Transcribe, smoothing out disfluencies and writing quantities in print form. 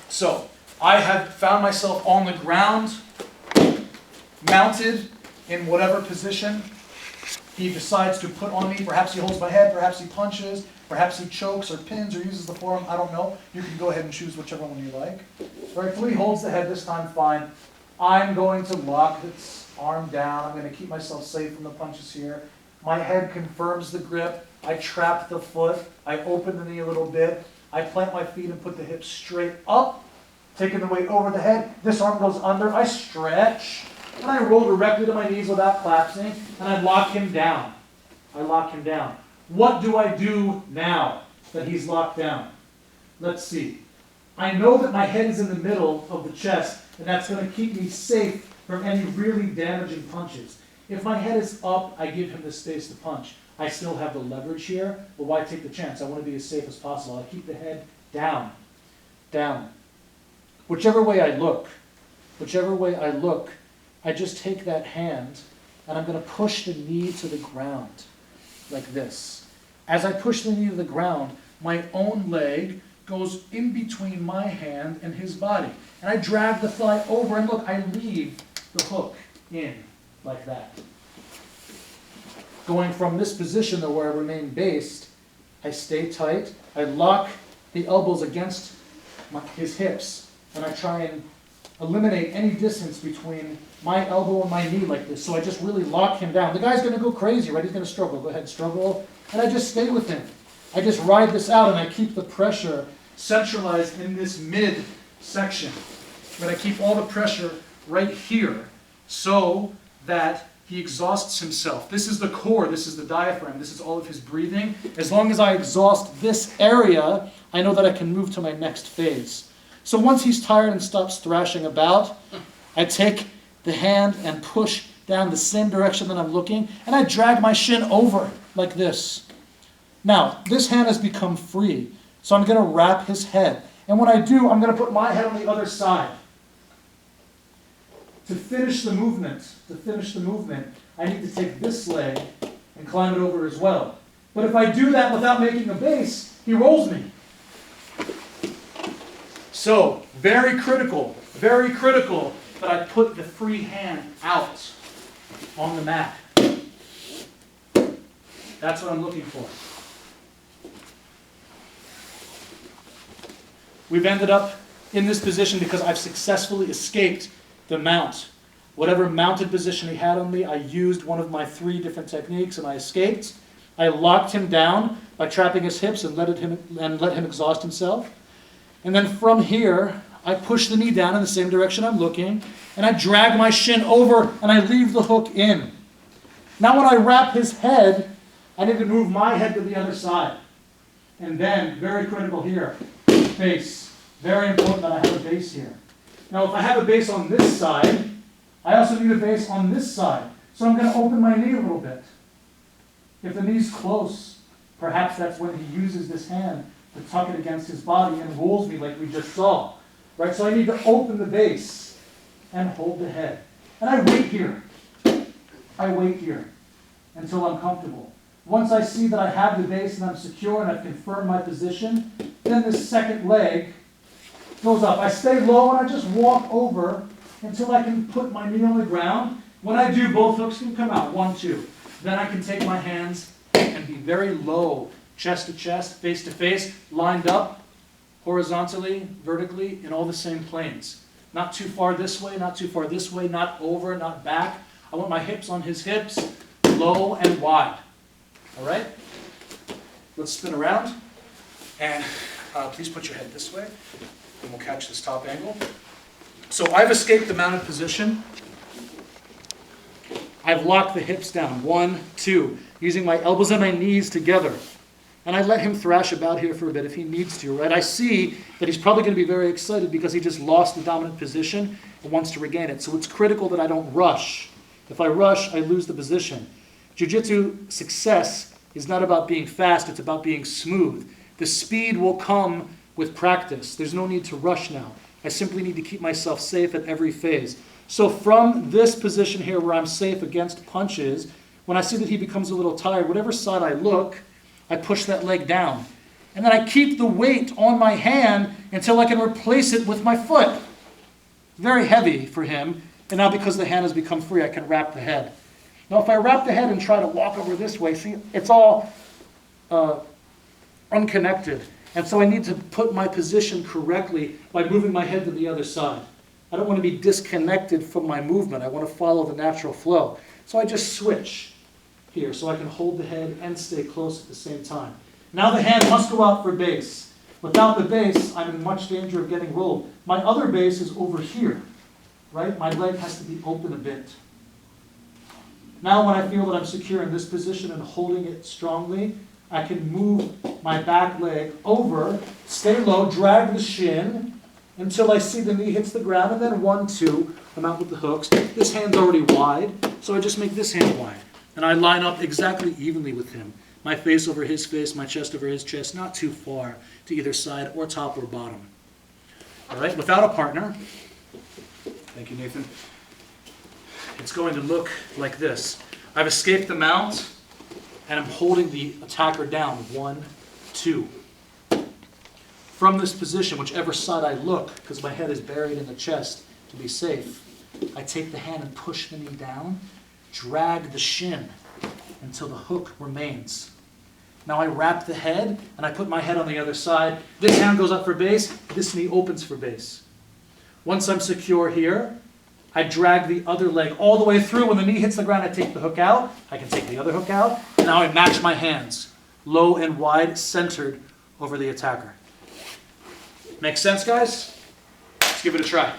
So, I have found myself on the ground, mounted in whatever position he decides to put on me. Perhaps he holds my head, perhaps he punches, perhaps he chokes or pins or uses the forearm, I don't know. You can go ahead and choose whichever one you like. Right, so he holds the head this time, fine. I'm going to lock its arm down. I'm going to keep myself safe from the punches here. My head confirms the grip. I trap the foot. I open the knee a little bit. I plant my feet and put the hips straight up, taking the weight over the head. This arm goes under. I stretch. And I roll directly to my knees without collapsing. And I lock him down. I lock him down. What do I do now that he's locked down? Let's see. I know that my head is in the middle of the chest, and that's going to keep me safe from any really damaging punches. If my head is up, I give him the space to punch. I still have the leverage here, but why take the chance? I want to be as safe as possible. I keep the head down, down. Whichever way I look, I just take that hand, and I'm going to push the knee to the ground, like this. As I push the knee to the ground, my own leg goes in between my hand and his body. And I drag the thigh over, and look, I leave the hook in, like that. Going from this position, though, where I remain based, I stay tight, I lock the elbows against his hips, and I try and eliminate any distance between my elbow and my knee like this. So I just really lock him down. The guy's going to go crazy, right? He's going to struggle. Go ahead, struggle. And I just stay with him. I just ride this out, and I keep the pressure centralized in this mid section. But I keep all the pressure right here so that he exhausts himself. This is the core, this is the diaphragm, this is all of his breathing. As long as I exhaust this area, I know that I can move to my next phase. So once he's tired and stops thrashing about, I take the hand and push down the same direction that I'm looking, and I drag my shin over like this. Now, this hand has become free, so I'm going to wrap his head. And when I do, I'm going to put my head on the other side. To finish the movement, I need to take this leg and climb it over as well. But if I do that without making a base, he rolls me. So, very critical that I put the free hand out on the mat. That's what I'm looking for. We've ended up in this position because I've successfully escaped the mount. Whatever mounted position he had on me, I used one of my 3 different techniques and I escaped. I locked him down by trapping his hips and let him exhaust himself. And then from here, I push the knee down in the same direction I'm looking, and I drag my shin over and I leave the hook in. Now when I wrap his head, I need to move my head to the other side. And then, very critical here, base. Very important that I have a base here. Now if I have a base on this side, I also need a base on this side. So I'm going to open my knee a little bit. If the knee's close, perhaps that's when he uses this hand to tuck it against his body and rolls me like we just saw. Right? So I need to open the base and hold the head. And I wait here. Until I'm comfortable. Once I see that I have the base and I'm secure and I've confirmed my position, then this second leg goes up. I stay low and I just walk over until I can put my knee on the ground. When I do, both hooks can come out. 1, 2. Then I can take my hands and be very low, chest to chest, face to face, lined up, horizontally, vertically, in all the same planes. Not too far this way, not too far this way, not over, not back. I want my hips on his hips, low and wide. All right? Let's spin around. And please put your head this way, and we'll catch this top angle. So I've escaped the mounted position. I've locked the hips down. 1, 2, using my elbows and my knees together. And I let him thrash about here for a bit if he needs to, right? I see that he's probably going to be very excited because he just lost the dominant position and wants to regain it. So it's critical that I don't rush. If I rush, I lose the position. Jiu-jitsu success is not about being fast, it's about being smooth. The speed will come with practice. There's no need to rush now. I simply need to keep myself safe at every phase. So from this position here where I'm safe against punches, when I see that he becomes a little tired, whatever side I look, I push that leg down. and then I keep the weight on my hand until I can replace it with my foot. Very heavy for him, and now because the hand has become free, I can wrap the head. Now if I wrap the head and try to walk over this way, see, it's all unconnected. And so I need to put my position correctly by moving my head to the other side. I don't want to be disconnected from my movement. I want to follow the natural flow. So I just switch here so I can hold the head and stay close at the same time. Now the hand must go out for base. Without the base, I'm in much danger of getting rolled. My other base is over here, right? My leg has to be open a bit. Now when I feel that I'm secure in this position and holding it strongly, I can move my back leg over, stay low, drag the shin until I see the knee hits the ground, and then 1, 2, I'm out with the hooks. This hand's already wide, so I just make this hand wide. And I line up exactly evenly with him. My face over his face, my chest over his chest, not too far to either side or top or bottom. All right, without a partner, thank you, Nathan, it's going to look like this. I've escaped the mount, and I'm holding the attacker down. 1, 2. From this position, whichever side I look, because my head is buried in the chest to be safe, I take the hand and push the knee down, drag the shin until the hook remains. Now I wrap the head, and I put my head on the other side. This hand goes up for base, this knee opens for base. Once I'm secure here, I drag the other leg all the way through. When the knee hits the ground, I take the hook out. I can take the other hook out. And now I match my hands, low and wide, centered over the attacker. Make sense, guys? Let's give it a try.